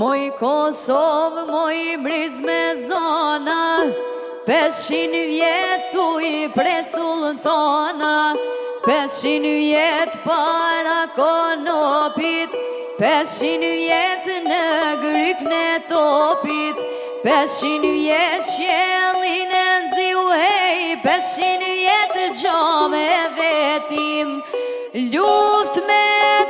Moj Kosovë, moj briz me zona, 500 vjet u i pre sultana, 500 vjet para konopit, 500 vjet në gryk në topit, 500 vjet qjellin e nëziu hej, 500 vjet gjome vetim, luft me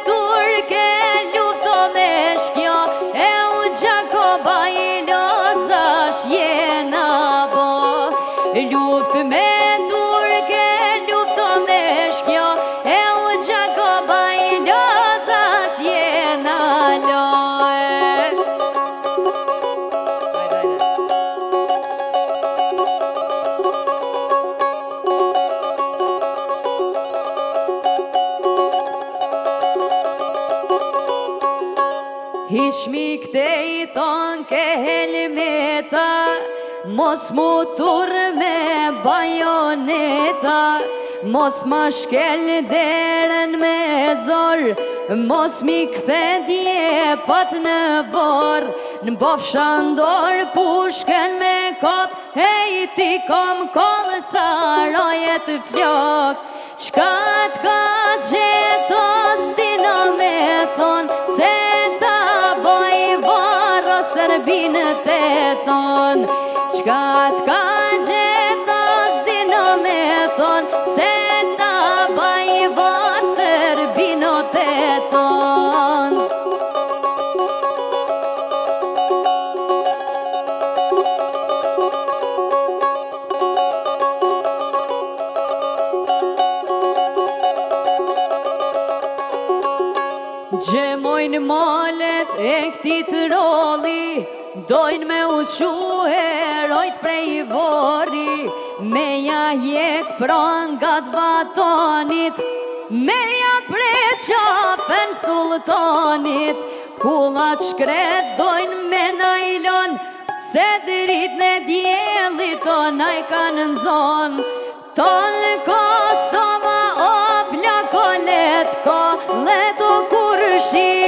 turke, lufto me shkjo, e u Gjakoba i lozash jena bo. Luft me turke, lufto me shkjo, e u Gjakoba i lozash jena loe. Hishmi këtej ton ke helmeta, mos mu tur me bajoneta, mos ma shkel derën me zor, mos mi kthe djepat në bor, në bofsha ndor pushken me kop, hej ti kom koll sa rojet flok, qka t'ka gjeto s'dino me thon, se ta boj varro Serbinë të ton, qka t'ka gjeto s'dino me thon, se ta boj varro Serbinë të ton. Gjemojnë malet e këti të roli, dojnë me uqu herojt prej vori, me ja jek pran nga t'vatonit, me ja prej qafen sultanit, kullat shkret dojnë me najlon, se drit në djelit tonaj kanë në zonë, tonë Kosova o plakolet ko, leto kurshi